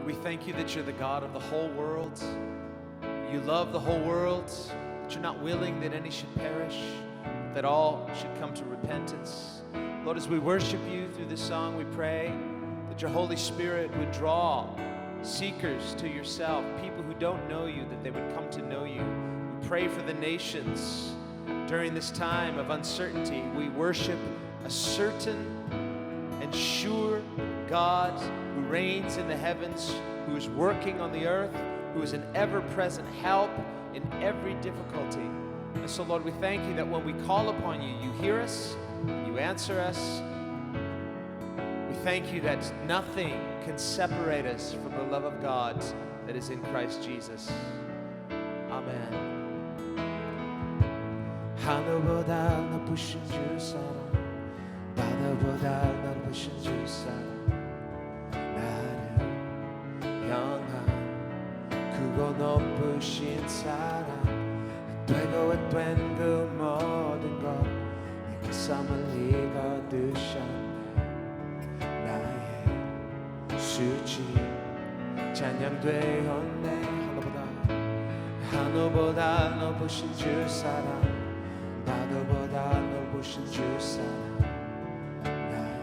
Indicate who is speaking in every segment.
Speaker 1: Lord, we thank you that you're the God of the whole world. You love the whole world, that you're not willing that any should perish, but that all should come to repentance. Lord, as we worship you through this song, we pray that your Holy Spirit would draw seekers to yourself, people who don't know you, that they would come to know you. We pray for the nations during this time of uncertainty. We worship a certain and sure God who reigns in the heavens, who is working on the earth, who is an ever-present help in every difficulty. And so, Lord, we thank you that when we call upon you, you hear us, you answer us. We thank you that nothing can separate us from the love of God that is in Christ Jesus. Amen. 하늘보다 높으신 주 사랑, 바다보다 넓으신 주 사랑, 나를 향한 크고 높으신 사랑, 되고 된 그 모든 것 내게서 멀리 거두셨네. 나의 수치 찬양되었네. 하늘보다 높으신 주 사랑, 바다보다 높으신 주 사랑, 나의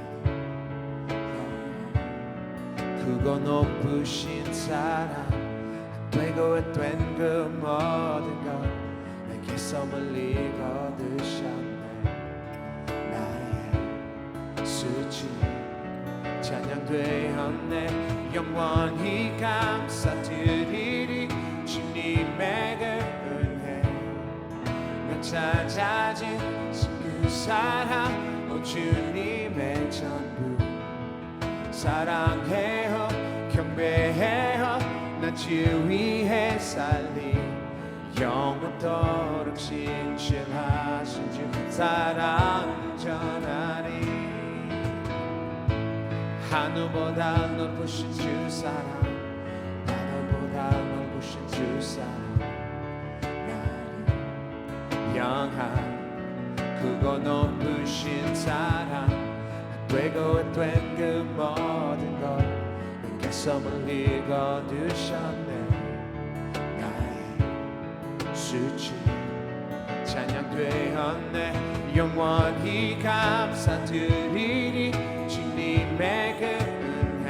Speaker 1: 크고 높으신 사랑, 되고 된 그 모든 것 내게서 멀리 거두셨네. 나의 수치 찬양되었네. 영원히 감사드리리 주님의 그 은혜, 나 찾아진 그 사랑, 오 주님의 전부 사랑해요, 경배해요. 나 주 위해 살리 영원토록 신실하신 주 사랑 전하리. 하늘보다 높으신 주 사랑, 바다보다 높으신 주 사랑, 나를 향한 크고 높으신 사랑, 되고 된 그 모든 것 내게서 멀리 거두셨네. 나의 수치 찬양되었네. 영원히 감사드리리 주님의 그 은혜,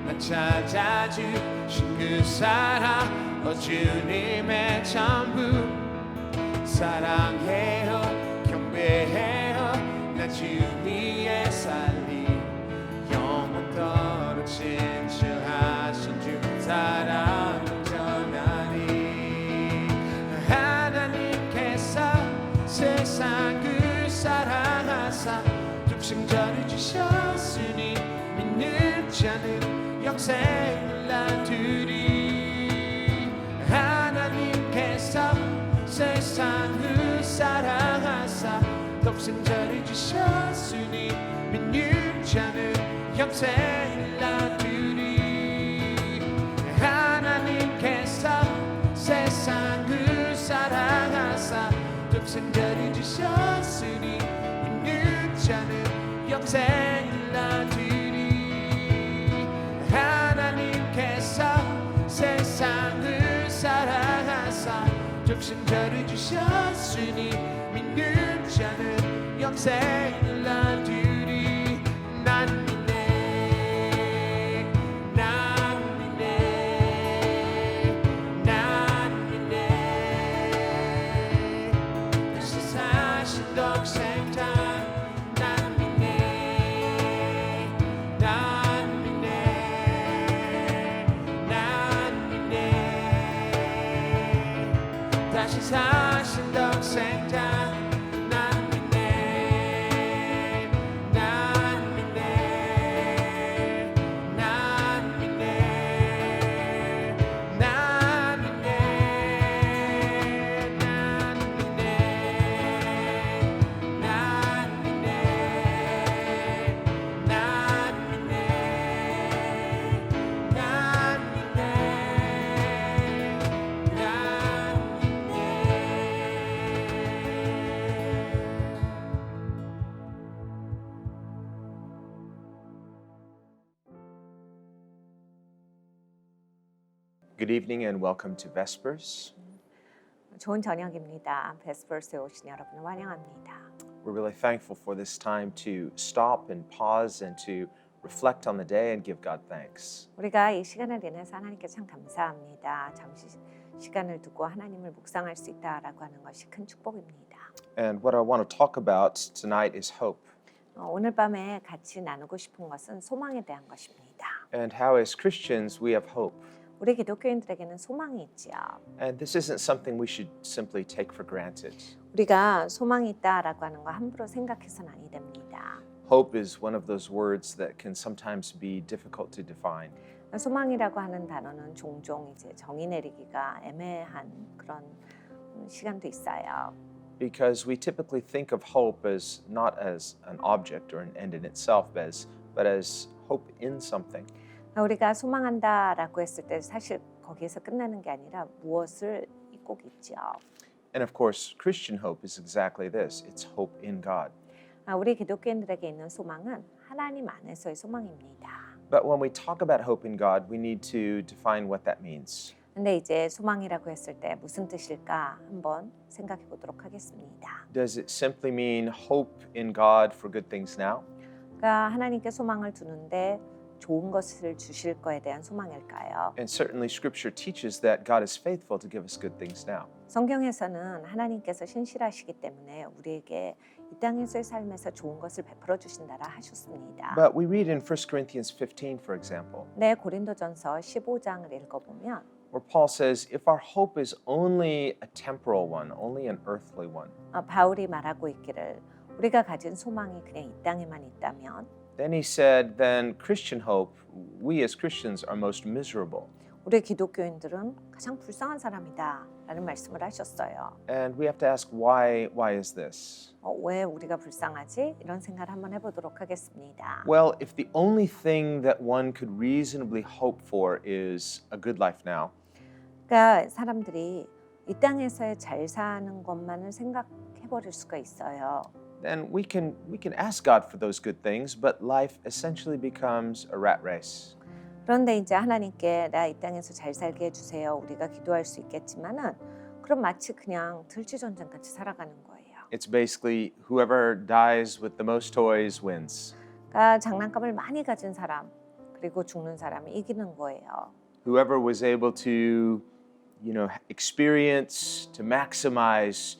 Speaker 1: 나 찾아주신 그 사랑, 오 주님의 전부 사랑해요, 경배해요. 나 주 위에 살리 영원토록 신실하신 주 사랑 전하리. 하나님께서 세상을 사랑하사 독생자를 주셨으니 믿는 자는 영생을 얻으리. 하나님께서 세상을 사랑하사 독생자를 주셨으니 믿는 자는 영생을 얻으리. 하나님께서 세상을 사랑하사 독생자를 주셨으니 믿는 자는 영생을 얻으리. 하나님께서 세상을 사랑하사 독생자를 주셨으니 믿는 자는 영생을 얻으리. 난 믿네, 난 믿네, 난 믿네. 다시 사신 독생자, 난 믿네, 난 믿네, 난 믿네. 다시 사신 독생자, 난 믿네,
Speaker 2: Good evening and welcome to Vespers.
Speaker 3: 좋은 저녁입니다. 베스퍼스에 오신 여러분을 환영합니다.
Speaker 2: We're really thankful for this time to stop and pause and to reflect on the day and give God thanks.
Speaker 3: 우리가 이 시간을 인해서 하나님께 참 감사합니다. 잠시 시간을 두고 하나님을 묵상할 수 있다라고 하는 것이 큰 축복입니다.
Speaker 2: And what I want to talk about tonight is hope
Speaker 3: 오늘 밤에 같이 나누고 싶은 것은 소망에 대한 것입니다.
Speaker 2: and how as Christians we have hope.
Speaker 3: 우리 기독교인들에게는 소망이 있지요.
Speaker 2: And this isn't something we should simply take for granted.
Speaker 3: 우리가 소망이 있다라고 하는 거 함부로 생각해서는 아니 됩니다.
Speaker 2: Hope is one of those words that can sometimes be difficult to define.
Speaker 3: 소망이라고 하는 단어는 종종 이제 정의 내리기가 애매한 그런 시간도 있어요.
Speaker 2: Because we typically think of hope as not as an object or an end in itself, but as hope in something.
Speaker 3: 우리가 소망한다라고 했을 때 사실 거기에서 끝나는 게 아니라 무엇을 꼭 있죠.
Speaker 2: And of course, Christian hope is exactly this. It's hope in God.
Speaker 3: 우리 기독교인들에게 있는 소망은 하나님 안에서의 소망입니다.
Speaker 2: But when we talk about hope in God, we need to define what that means.
Speaker 3: 근데 이제 소망이라고 했을 때 무슨 뜻일까 한번 생각해 보도록 하겠습니다.
Speaker 2: Does it simply mean hope in God for good things now?
Speaker 3: 그러니까 하나님께 소망을 두는데 좋은 것을 주실 거에 대한 소망일까요?
Speaker 2: And certainly Scripture teaches that God is faithful to give us good things now.
Speaker 3: 성경에서는 하나님께서 신실하시기 때문에 우리에게 이 땅에서의 삶에서 좋은 것을 베풀어 주신다라 하셨습니다.
Speaker 2: But we read in 1 Corinthians 15, for example,
Speaker 3: 네, 고린도전서 15장을 읽어보면
Speaker 2: where Paul says, if our hope is only a temporal one, only an earthly one,
Speaker 3: 바울이 말하고 있기를 우리가 가진 소망이 그냥 이 땅에만 있다면
Speaker 2: then he said, then Christian hope, we as Christians are most miserable.
Speaker 3: 우리 기독교인들은 가장 불쌍한 사람이다 라는 말씀을 하셨어요.
Speaker 2: And we have to ask, why is this?
Speaker 3: 왜 우리가 불쌍하지? 이런 생각을 한번 해보도록 하겠습니다.
Speaker 2: Well, if the only thing that one could reasonably hope for is a good life now,
Speaker 3: 그러니까 사람들이 이 땅에서의 잘 사는 것만을 생각해 버릴 수가 있어요.
Speaker 2: then we can ask God for those good things, but life essentially becomes a rat race.
Speaker 3: 그런데 이제 하나님께 나 이 땅에서 잘 살게 해주세요. 우리가 기도할 수 있겠지만은 그럼 마치 그냥 들쥐전쟁 같이 살아가는 거예요.
Speaker 2: It's basically whoever dies with the most toys wins.
Speaker 3: 그러니까 장난감을 많이 가진 사람 그리고 죽는 사람이 이기는 거예요.
Speaker 2: Whoever was able to, experience, to maximize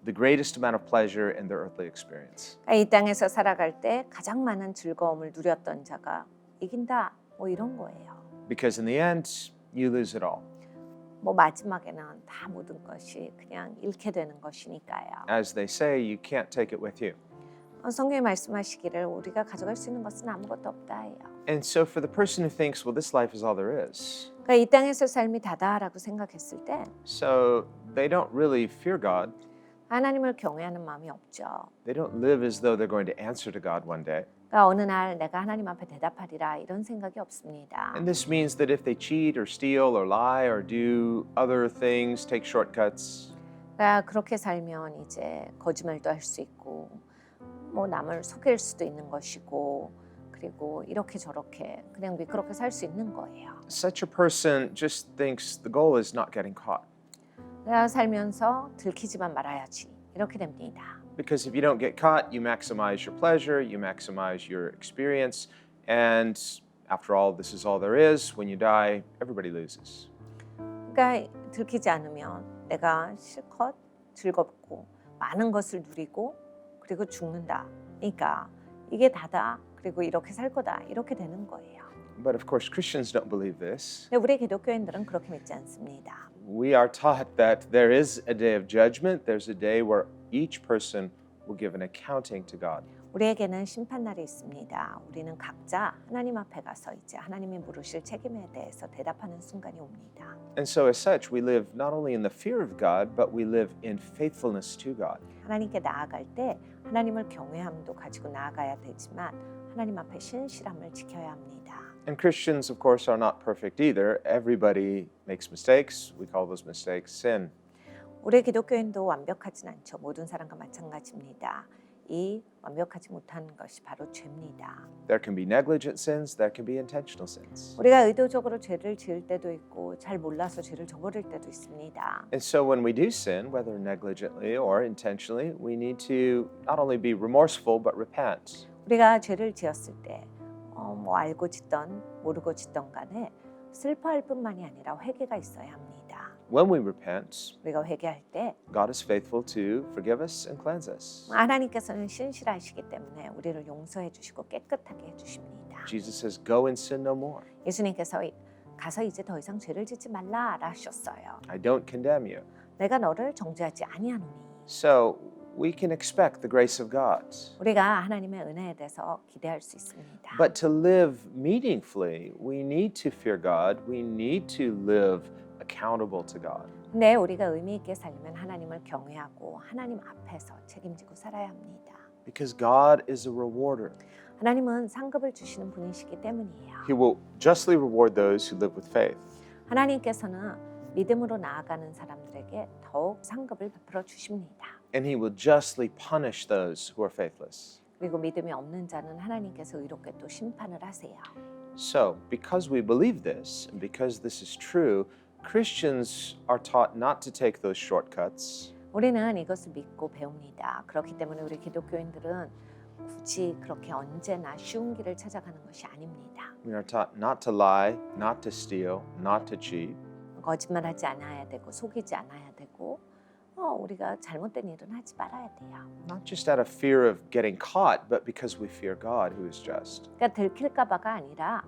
Speaker 2: the greatest amount of pleasure in their earthly experience.
Speaker 3: 그러니까 이 땅에서 살아갈 때 가장 많은 즐거움을 누렸던 자가 이긴다. 뭐 이런 거예요.
Speaker 2: Because in the end, you lose it all.
Speaker 3: 뭐 마지막에는 다 모든 것이 그냥 잃게 되는 것이니까요.
Speaker 2: As they say, you can't take it with you.
Speaker 3: 성경이 말씀하시기를 우리가 가져갈 수 있는 것은 아무것도 없다 해요.
Speaker 2: And so for the person who thinks, well, this life is all there is,
Speaker 3: 그러니까 이 땅에서 삶이 다다라고 생각했을 때
Speaker 2: so they don't really fear God.
Speaker 3: 하나님을 경외하는 마음이 없죠.
Speaker 2: They don't live as though they're going to answer to God one day.
Speaker 3: 그러니까 어느 날 내가 하나님 앞에 대답하리라 이런 생각이 없습니다.
Speaker 2: And this means that if they cheat or steal or lie or do other things, take shortcuts,
Speaker 3: 그러니까 그렇게 살면 이제 거짓말도 할 수 있고 뭐 남을 속일 수도 있는 것이고 그리고 이렇게 저렇게 그냥 미끄럽게 살 수 있는 거예요.
Speaker 2: such a person just thinks the goal is not getting caught.
Speaker 3: 내가 살면서 들키지만 말아야지 이렇게 됩니다.
Speaker 2: Because if you don't get caught, you maximize your pleasure, you maximize your experience, and after all, this is all there is. When you die, everybody loses.
Speaker 3: 그러니까 들키지 않으면 내가 실컷 즐겁고 많은 것을 누리고 그리고 죽는다. 그러니까 이게 다다. 그리고 이렇게 살 거다. 이렇게 되는 거예요.
Speaker 2: But of course, Christians don't believe this.
Speaker 3: 근데 우리 기독교인들은 그렇게 믿지 않습니다.
Speaker 2: We are taught that there is a day of judgment. There's a day where each person will give an accounting to God.
Speaker 3: 우리에게는 심판날이 있습니다. 우리는 각자 하나님 앞에 가서 이제 하나님이 물으실 책임에 대해서 대답하는 순간이 옵니다.
Speaker 2: And so as such, we live not only in the fear of God, but we live in faithfulness to God.
Speaker 3: 하나님께 나아갈 때 하나님을 경외함도 가지고 나아가야 되지만 하나님 앞에 신실함을 지켜야 합니다.
Speaker 2: And Christians, of course, are not perfect either. Everybody makes mistakes. We call those mistakes sin.
Speaker 3: 우리 기독교인도 완벽하진 않죠. 모든 사람과 마찬가지입니다. 이 완벽하지 못한 것이 바로 죄입니다.
Speaker 2: There can be negligent sins, there can be intentional sins.
Speaker 3: 우리가 의도적으로 죄를 지을 때도 있고 잘 몰라서 죄를 저버릴 때도 있습니다.
Speaker 2: And so when we do sin, whether negligently or intentionally, we need to not only be remorseful but repent.
Speaker 3: 우리가 죄를 지었을 때 뭐 알고 짓던 모르고 짓던 간에 슬퍼할 뿐만이 아니라 회개가 있어야 합니다.
Speaker 2: When we repent,
Speaker 3: 우리가 회개할 때
Speaker 2: God is faithful to forgive us and cleanse us.
Speaker 3: 하나님께서는 신실하시기 때문에 우리를 용서해 주시고 깨끗하게 해 주십니다.
Speaker 2: Jesus says, "Go and sin no more.
Speaker 3: 예수님께서 가서 이제 더 이상 죄를 짓지 말라 하셨어요.
Speaker 2: I don't condemn you."
Speaker 3: 내가 너를 정죄하지 아니하노니.
Speaker 2: So we can expect the grace of God.
Speaker 3: 우리가 하나님의 은혜에 대해서 기대할 수 있습니다.
Speaker 2: But to live meaningfully, we need to fear God. We need to live accountable to God.
Speaker 3: 근데 우리가 의미 있게 살려면 하나님을 경외하고 하나님 앞에서 책임지고 살아야 합니다.
Speaker 2: Because God is a rewarder.
Speaker 3: 하나님은 상급을 주시는 분이시기 때문이에요.
Speaker 2: He will justly reward those who live with faith.
Speaker 3: 하나님께서는 믿음으로 나아가는 사람들에게 더욱 상급을 베풀어 주십니다.
Speaker 2: And he will justly punish those who are faithless.
Speaker 3: 그리고 믿음이 없는 자는 하나님께서 의롭게 또 심판을 하세요.
Speaker 2: So, because we believe this, and because this is true, Christians are taught not to take those shortcuts.
Speaker 3: 우리는 이것을 믿고 배웁니다. 그렇기 때문에 우리 기독교인들은 굳이 그렇게 언제나 쉬운 길을 찾아가는 것이 아닙니다.
Speaker 2: We are taught not to lie, not to steal, not to cheat.
Speaker 3: 거짓말하지 않아야 되고 속이지 않아야 되고 우리가 잘못된 일은 하지 말아야 돼요.
Speaker 2: Not just out of fear of getting caught, but because we fear God who is just.
Speaker 3: 그러니까 들킬까 봐가 아니라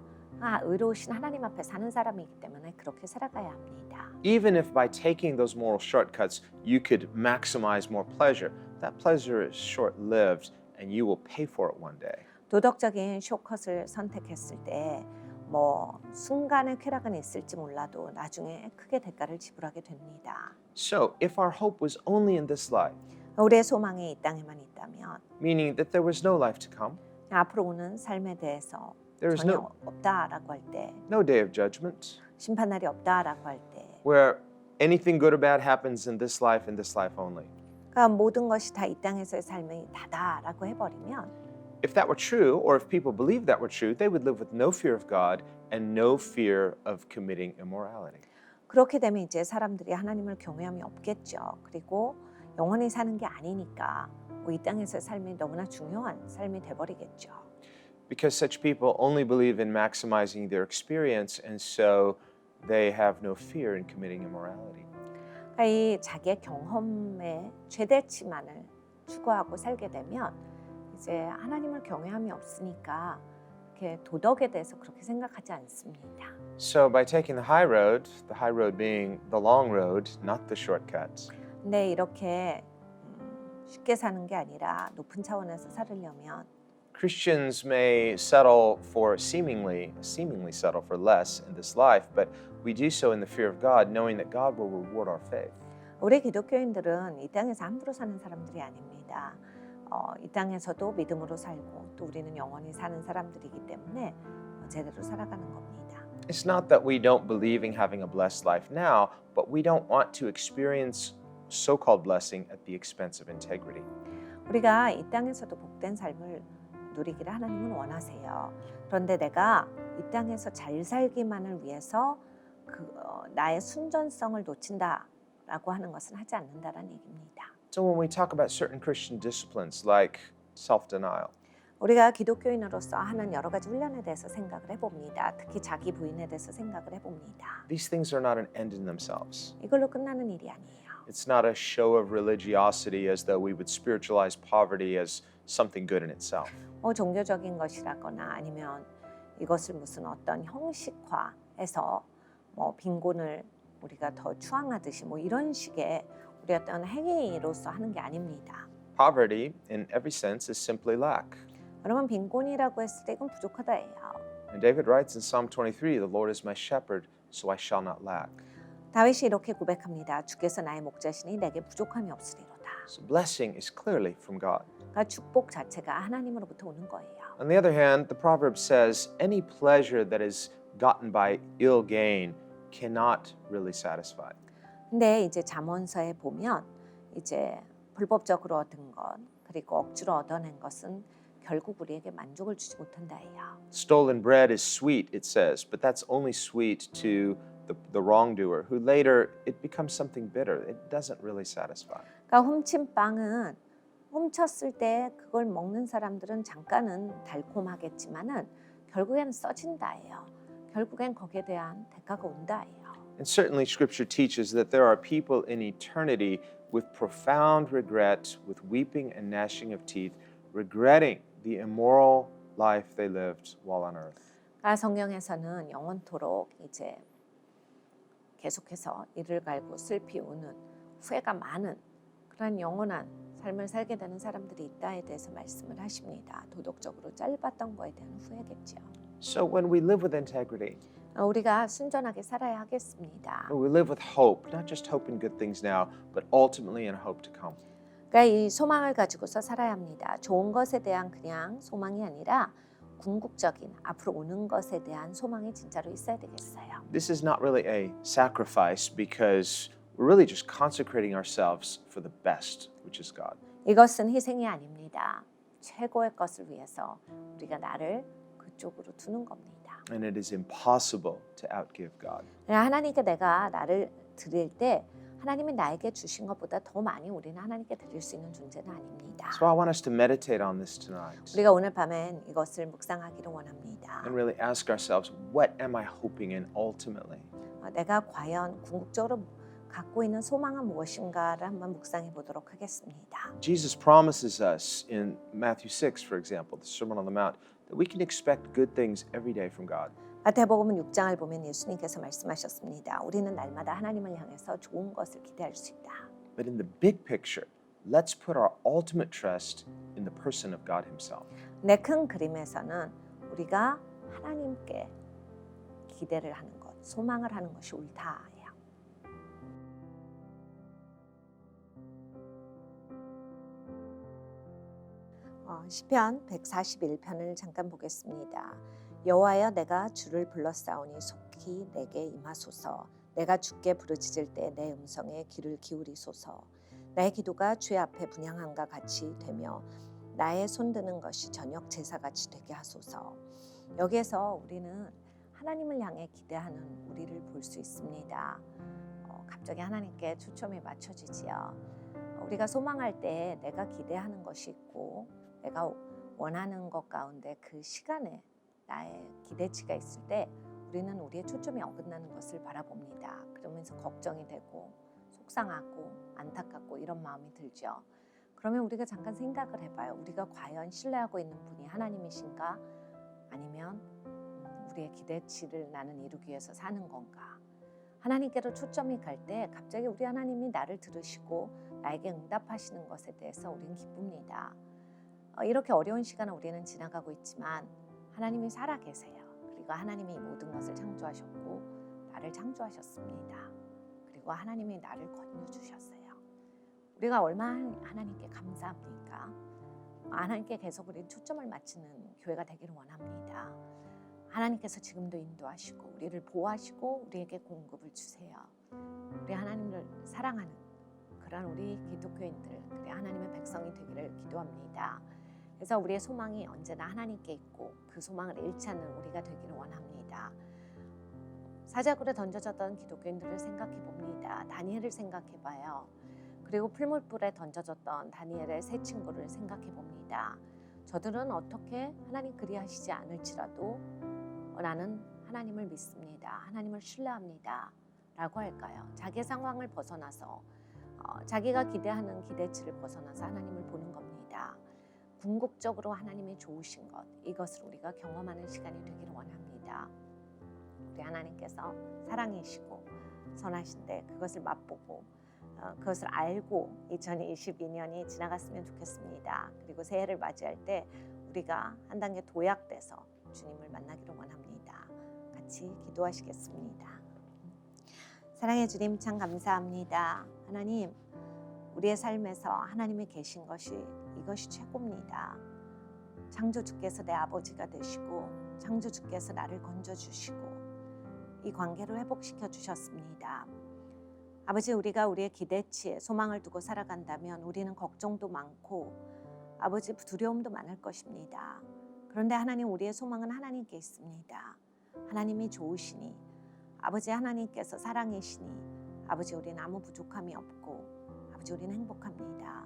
Speaker 3: 의로우신 하나님 앞에 사는 사람이기 때문에 그렇게 살아가야 합니다.
Speaker 2: Even if by taking those moral shortcuts you could maximize more pleasure, that pleasure is short-lived and you will pay for it one day.
Speaker 3: 도덕적인 숏컷을 선택했을 때 뭐 순간의 쾌락은 있을지 몰라도 나중에 크게 대가를 지불하게 됩니다.
Speaker 2: So, if our hope was only in this life,
Speaker 3: 우리의 소망이 이 땅에만 있다면
Speaker 2: meaning that there was no life to come,
Speaker 3: 앞으로 오는 삶에 대해서
Speaker 2: there is
Speaker 3: 전혀 없다라고 할 때,
Speaker 2: no day of judgment,
Speaker 3: 심판날이 없다라고 할 때,
Speaker 2: where anything good or bad happens in this life and this life only.
Speaker 3: 그러니까 모든 것이 다 이 땅에서의 삶이 다다라고 해버리면
Speaker 2: If that were true, or if people believed that were true, they would live with no fear of God and no fear of committing immorality.
Speaker 3: 그렇게 되면 이제 사람들이 하나님을 경외함이 없겠죠. 그리고 영원히 사는 게 아니니까 이 땅에서의 삶이 너무나 중요한 삶이 돼버리겠죠.
Speaker 2: Because such people only believe in maximizing their experience, and so they have no fear in committing immorality.
Speaker 3: 그러니까 이 자기의 경험의 최대치만을 추구하고 살게 되면 이제 하나님을 경외함이 없으니까 이렇게 도덕에 대해서 그렇게 생각하지 않습니다.
Speaker 2: So by taking the high road being the long road, not the shortcut,
Speaker 3: 근데 이렇게 쉽게 사는 게 아니라 높은 차원에서 살으려면
Speaker 2: Christians may settle for seemingly settle for less in this life, but we do so in the fear of God, knowing that God will reward our faith.
Speaker 3: 우리 기독교인들은 이 땅에서 함부로 사는 사람들이 아닙니다. 이 땅에서도 믿음으로 살고 또 우리는 영원히 사는 사람들이기 때문에 제대로 살아가는 겁니다.
Speaker 2: It's not that we don't believe in having a blessed life now, but we don't want to experience so-called blessing at the expense of integrity.
Speaker 3: 우리가 이 땅에서도 복된 삶을 누리기를 하나님은 원하세요. 그런데 내가 이 땅에서 잘 살기만을 위해서 나의 순전성을 놓친다라고 하는 것은 하지 않는다라는 얘기입니다.
Speaker 2: So when we talk about certain Christian disciplines like self-denial,
Speaker 3: 우리가 기독교인으로서 하는 여러 가지 훈련에 대해서 생각을 해봅니다. 특히 자기 부인에 대해서 생각을 해봅니다.
Speaker 2: these things are not an end in themselves.
Speaker 3: 이걸로 끝나는 일이 아니에요.
Speaker 2: It's not a show of religiosity as though we would spiritualize poverty as something good in itself.
Speaker 3: 종교적인 것이라거나 아니면 이것을 무슨 어떤 형식화해서 빈곤을 우리가 더 추앙하듯이 이런 식의 우리 어떤 행위로서 하는 게 아닙니다.
Speaker 2: Poverty, in every sense, is simply lack.
Speaker 3: 여러분 빈곤이라고 했을 때 이건 부족하다예요.
Speaker 2: And David writes in Psalm 23, "The Lord is my shepherd, so I shall not lack."
Speaker 3: 다윗이 이렇게 고백합니다. 주께서 나의 목자시니 내게 부족함이 없으리로다.
Speaker 2: So blessing is clearly from God.
Speaker 3: 그러니까 축복 자체가 하나님으로부터 오는 거예요.
Speaker 2: On the other hand, the proverb says, "Any pleasure that is gotten by ill gain cannot really satisfy."
Speaker 3: 근데 이제 잠언서에 보면 이제 불법적으로 얻은 것 그리고 억지로 얻어낸 것은 결국 우리에게 만족을 주지 못한다예요.
Speaker 2: Stolen bread is sweet, it says, but that's only sweet to the wrongdoer, who later it becomes something bitter. It doesn't really satisfy.
Speaker 3: 그러니까 훔친 빵은 훔쳤을 때 그걸 먹는 사람들은 잠깐은 달콤하겠지만은 결국에는 써진다예요. 결국엔 거기에 대한 대가가 온다예요.
Speaker 2: And certainly Scripture teaches that there are people in eternity with profound regret, with weeping and gnashing of teeth, regretting the immoral life they lived while on earth.
Speaker 3: 그러니까 성경에서는 영원토록 이제 계속해서 이를 갈고 슬피 우는 후회가 많은 그런 영원한 삶을 살게 되는 사람들이 있다에 대해서 말씀을 하십니다. 도덕적으로 짧았던 거에 대한 후회겠죠.
Speaker 2: So when we live with integrity,
Speaker 3: 우리가 순전하게 살아야 하겠습니다.
Speaker 2: we live with hope, not just hope in good things now, but ultimately in hope to come.
Speaker 3: 그러니까 이 소망을 가지고서 살아야 합니다. 좋은 것에 대한 그냥 소망이 아니라 궁극적인 앞으로 오는 것에 대한 소망이 진짜로 있어야 되겠어요.
Speaker 2: This is not really a sacrifice because we're really just consecrating ourselves for the best, which is God.
Speaker 3: 이것은 희생이 아닙니다. 최고의 것을 위해서 우리가 나를 그쪽으로 두는 겁니다.
Speaker 2: And it is impossible to outgive God.
Speaker 3: 하나님께 내가 나를 드릴 때 하나님이 나에게 주신 것보다 더 많이 우리는 하나님께 드릴 수 있는 존재는 아닙니다.
Speaker 2: So I want us to meditate on this tonight
Speaker 3: 우리가 오늘 밤엔 이것을 묵상하기를 원합니다.
Speaker 2: and really ask ourselves, what am I hoping in ultimately?
Speaker 3: 내가 과연 궁극적으로 갖고 있는 소망은 무엇인가를 한번 묵상해 보도록 하겠습니다.
Speaker 2: Jesus promises us in Matthew 6, for example, the Sermon on the Mount, that we can expect good things every day from God.
Speaker 3: 마태복음 6장을 보면 예수님께서 말씀하셨습니다. 우리는 날마다 하나님을 향해서 좋은 것을 기대할 수 있다.
Speaker 2: But in the big picture, let's put our ultimate trust in the person of God Himself.
Speaker 3: 내 큰 그림에서는 우리가 하나님께 기대를 하는 것, 소망을 하는 것이 옳다예요. 시편 141편을 잠깐 보겠습니다. 여호와여 내가 주를 불렀사오니 속히 내게 임하소서. 내가 주께 부르짖을 때 내 음성에 귀를 기울이소서. 나의 기도가 주의 앞에 분향함과 같이 되며 나의 손드는 것이 저녁 제사같이 되게 하소서. 여기에서 우리는 하나님을 향해 기대하는 우리를 볼 수 있습니다. 갑자기 하나님께 초점이 맞춰지지요. 우리가 소망할 때 내가 기대하는 것이 있고 내가 원하는 것 가운데 그 시간에 나의 기대치가 있을 때 우리는 우리의 초점이 어긋나는 것을 바라봅니다. 그러면서 걱정이 되고 속상하고 안타깝고 이런 마음이 들죠. 그러면 우리가 잠깐 생각을 해봐요. 우리가 과연 신뢰하고 있는 분이 하나님이신가? 아니면 우리의 기대치를 나는 이루기 위해서 사는 건가? 하나님께로 초점이 갈 때 갑자기 우리 하나님이 나를 들으시고 나에게 응답하시는 것에 대해서 우리는 기쁩니다. 이렇게 어려운 시간을 우리는 지나가고 있지만 하나님이 살아계세요. 그리고 하나님이 이 모든 것을 창조하셨고 나를 창조하셨습니다. 그리고 하나님이 나를 건져주셨어요. 우리가 얼마나 하나님께 감사합니까? 하나님께 계속 우리는 초점을 맞추는 교회가 되기를 원합니다. 하나님께서 지금도 인도하시고 우리를 보호하시고 우리에게 공급을 주세요. 우리 하나님을 사랑하는 그런 우리 기독교인들, 그래 하나님의 백성이 되기를 기도합니다. 그래서 우리의 소망이 언제나 하나님께 있고 그 소망을 잃지 않는 우리가 되기를 원합니다. 사자굴에 던져졌던 기독교인들을 생각해 봅니다. 다니엘을 생각해 봐요. 그리고 풀물불에 던져졌던 다니엘의 세 친구를 생각해 봅니다. 저들은 어떻게 하나님 그리하시지 않을지라도 나는 하나님을 믿습니다. 하나님을 신뢰합니다. 라고 할까요? 자기의 상황을 벗어나서 자기가 기대하는 기대치를 벗어나서 하나님을 보는 겁니다. 궁극적으로 하나님이 좋으신 것, 이것을 우리가 경험하는 시간이 되기를 원합니다. 우리 하나님께서 사랑이시고 선하신데 그것을 맛보고 그것을 알고 2022년이 지나갔으면 좋겠습니다. 그리고 새해를 맞이할 때 우리가 한 단계 도약돼서 주님을 만나기를 원합니다. 같이 기도하시겠습니다. 사랑의 주님 참 감사합니다. 하나님, 우리의 삶에서 하나님이 계신 것이 이것이 최고입니다. 창조주께서 내 아버지가 되시고 창조주께서 나를 건져주시고 이 관계를 회복시켜 주셨습니다. 아버지, 우리가 우리의 기대치에 소망을 두고 살아간다면 우리는 걱정도 많고 아버지 두려움도 많을 것입니다. 그런데 하나님 우리의 소망은 하나님께 있습니다. 하나님이 좋으시니 아버지 하나님께서 사랑이시니 아버지 우리는 아무 부족함이 없고 아버지 우리는 행복합니다.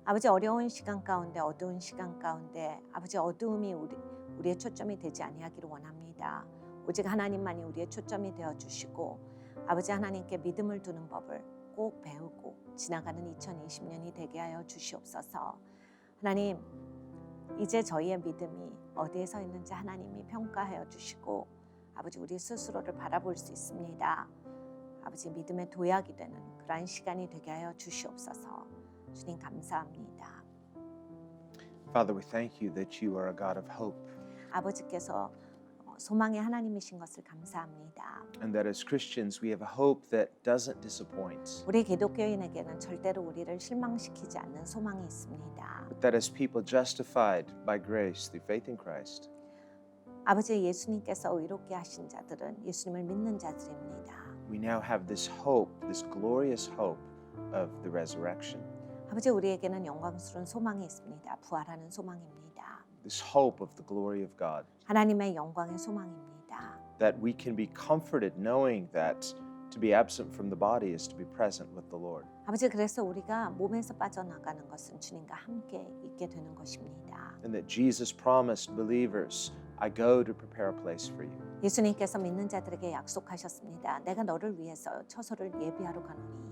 Speaker 3: 아버지 어려운 시간 가운데 어두운 시간 가운데 아버지 어두움이 우리의 초점이 되지 아니하기를 원합니다. 오직 하나님만이 우리의 초점이 되어 주시고 아버지 하나님께 믿음을 두는 법을 꼭 배우고 지나가는 2020년이 되게 하여 주시옵소서. 하나님 이제 저희의 믿음이 어디에 서 있는지 하나님이 평가하여 주시고 아버지 우리 스스로를 바라볼 수 있습니다. 아버지 믿음의 도약이 되는 그러한 시간이 되게 하여 주시옵소서. 주님 감사합니다.
Speaker 2: Father, we thank you that you are a God of hope,
Speaker 3: 아버지께서 소망의 하나님이신 것을 감사합니다.
Speaker 2: and that as Christians we have a hope that doesn't disappoint,
Speaker 3: 우리 기독교인에게는 절대로 우리를 실망시키지 않는 소망이 있습니다.
Speaker 2: but that as people justified by grace through faith in Christ,
Speaker 3: 아버지 예수님께서 의롭게 하신 자들은 예수님을 믿는 자들입니다.
Speaker 2: we now have this hope, this glorious hope of the resurrection,
Speaker 3: 아버지 우리에게는 영광스러운 소망이 있습니다. 부활하는 소망입니다.
Speaker 2: this hope of the glory of God,
Speaker 3: 하나님의 영광의 소망입니다.
Speaker 2: that we can be comforted knowing that to be absent from the body is to be present with the Lord.
Speaker 3: 아버지 그래서 우리가 몸에서 빠져나가는 것은 주님과 함께 있게 되는 것입니다.
Speaker 2: And that Jesus promised believers, I go to prepare a place for you.
Speaker 3: 예수님께서 믿는 자들에게 약속하셨습니다. 내가 너를 위해서 처소를 예비하러 가노니.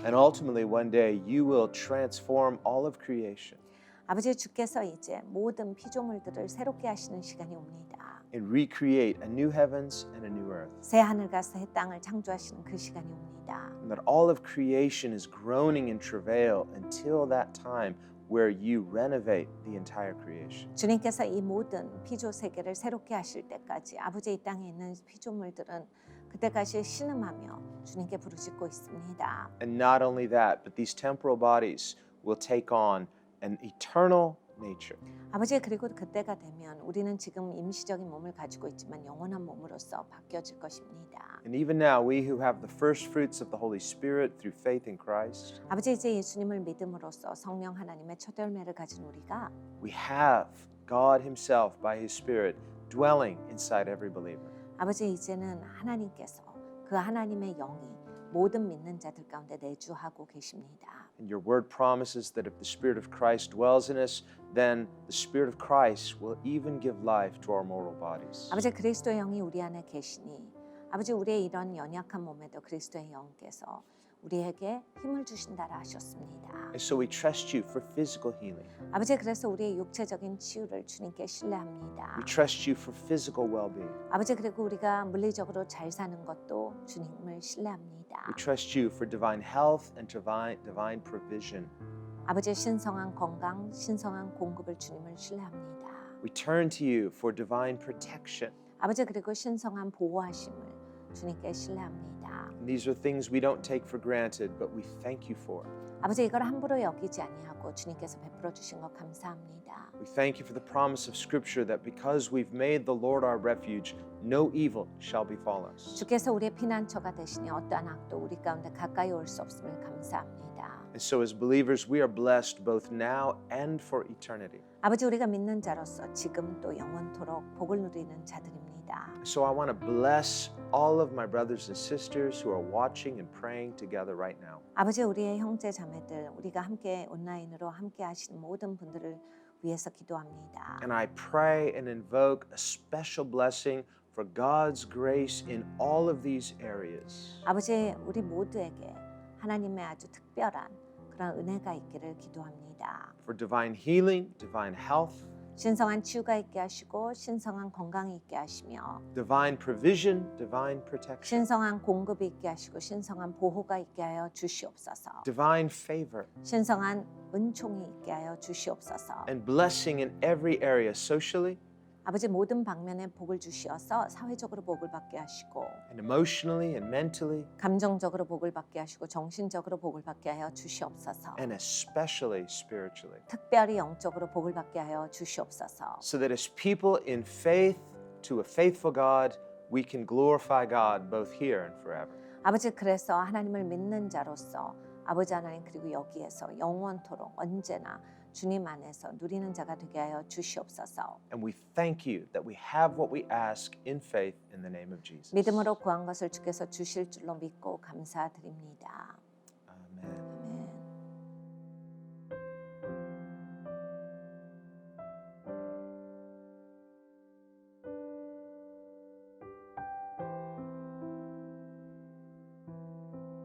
Speaker 2: And ultimately one day you will transform all of creation
Speaker 3: 아버지 주께서 이제 모든 피조물들을 새롭게 하시는 시간이 옵니다.
Speaker 2: and recreate a new heavens and a new earth.
Speaker 3: 새 하늘과 새 땅을 창조하시는 그 시간이 옵니다.
Speaker 2: And that all of creation is groaning in travail until that time where you renovate the entire creation.
Speaker 3: 주님께서 이 모든 피조 세계를 새롭게 하실 때까지 아버지 이 땅에 있는 피조물들은 그때까지 신음하며 주님께 부르짖고 있습니다.
Speaker 2: And not only that, but these temporal bodies will take on an eternal nature.
Speaker 3: 아버지 그리고 그때가 되면 우리는 지금 임시적인 몸을 가지고 있지만 영원한 몸으로서 바뀌어질 것입니다.
Speaker 2: And even now, we who have the first fruits of the Holy Spirit through faith in Christ,
Speaker 3: 아버지 이제 예수님을 믿음으로써 성령 하나님의 첫 열매를 가진 우리가
Speaker 2: we have God Himself by His Spirit dwelling inside every believer.
Speaker 3: 아버지 이제는 하나님께서 그 하나님의 영이 모든 믿는 자들 가운데 내주하고 계십니다.
Speaker 2: And your word promises that if the Spirit of Christ dwells in us, then the Spirit of Christ will even give life to our mortal bodies.
Speaker 3: 아버지 그리스도의 영이 우리 안에 계시니 아버지 우리의 이런 연약한 몸에도 그리스도의 영께서 우리에게 힘을 주신다라 하셨습니다.
Speaker 2: And so we trust you for physical healing.
Speaker 3: 아버지 그래서 우리의 육체적인 치유를 주님께 신뢰합니다.
Speaker 2: We trust you for physical well-being.
Speaker 3: 아버지 그리고 우리가 물리적으로 잘 사는 것도 주님을 신뢰합니다.
Speaker 2: We trust you for divine health and divine provision.
Speaker 3: 아버지 신성한 건강, 신성한 공급을 주님을 신뢰합니다.
Speaker 2: We turn to you for divine protection.
Speaker 3: 아버지 그리고 신성한 보호하심을 주님께 신뢰합니다.
Speaker 2: And these are things we don't take for granted, but we thank you for.
Speaker 3: 아버지 이걸 함부로 여기지 아니하고 주님께서 베풀어 주신 것 감사합니다.
Speaker 2: We thank you for the promise of Scripture that because we've made the Lord our refuge, no evil shall befall us.
Speaker 3: 주께서 우리의 피난처가 되시니 어떠한 악도 우리 가운데 가까이 올 수 없음을 감사합니다.
Speaker 2: And so as believers, we are blessed both now and for eternity.
Speaker 3: 아버지 우리가 믿는 자로서 지금 또 영원토록 복을 누리는 자들입니다.
Speaker 2: So I want to bless all of my brothers and sisters who are watching and praying together right now.
Speaker 3: 아버지 우리의 형제 자매들 우리가 함께 온라인으로 함께 하시는 모든 분들을 위해서 기도합니다.
Speaker 2: And I pray and invoke a special blessing for God's grace in all of these areas.
Speaker 3: 아버지 우리 모두에게 하나님의 아주 특별한 그런 은혜가 있기를 기도합니다.
Speaker 2: For divine healing, divine health,
Speaker 3: 신성한 치유가 있게 하시고 신성한 건강이 있게 하시며
Speaker 2: divine provision, divine protection,
Speaker 3: 신성한 공급이 있게 하시고 신성한 보호가 있게 하여 주시옵소서.
Speaker 2: divine favor,
Speaker 3: 신성한 은총이 있게 하여 주시옵소서.
Speaker 2: and blessing in every area, socially
Speaker 3: 아버지 모든 방면에 복을 주시어서 사회적으로 복을 받게 하시고
Speaker 2: and emotionally and mentally,
Speaker 3: 감정적으로 복을 받게 하시고 정신적으로 복을 받게 하여 주시옵소서.
Speaker 2: and especially spiritually.
Speaker 3: 특별히 영적으로 복을 받게 하여 주시옵소서.
Speaker 2: So that as people in faith to a faithful God, we can glorify God both here and forever.
Speaker 3: 아버지 그래서 하나님을 믿는 자로서 아버지 하나님 그리고 여기에서 영원토록 언제나 주님 안에서 누리는 자가 되게 하여 주시옵소서.
Speaker 2: And we thank you that we have what we ask in faith in the name of Jesus.
Speaker 3: 믿음으로 구한 것을 주께서 주실 줄로 믿고 감사드립니다.
Speaker 2: Amen.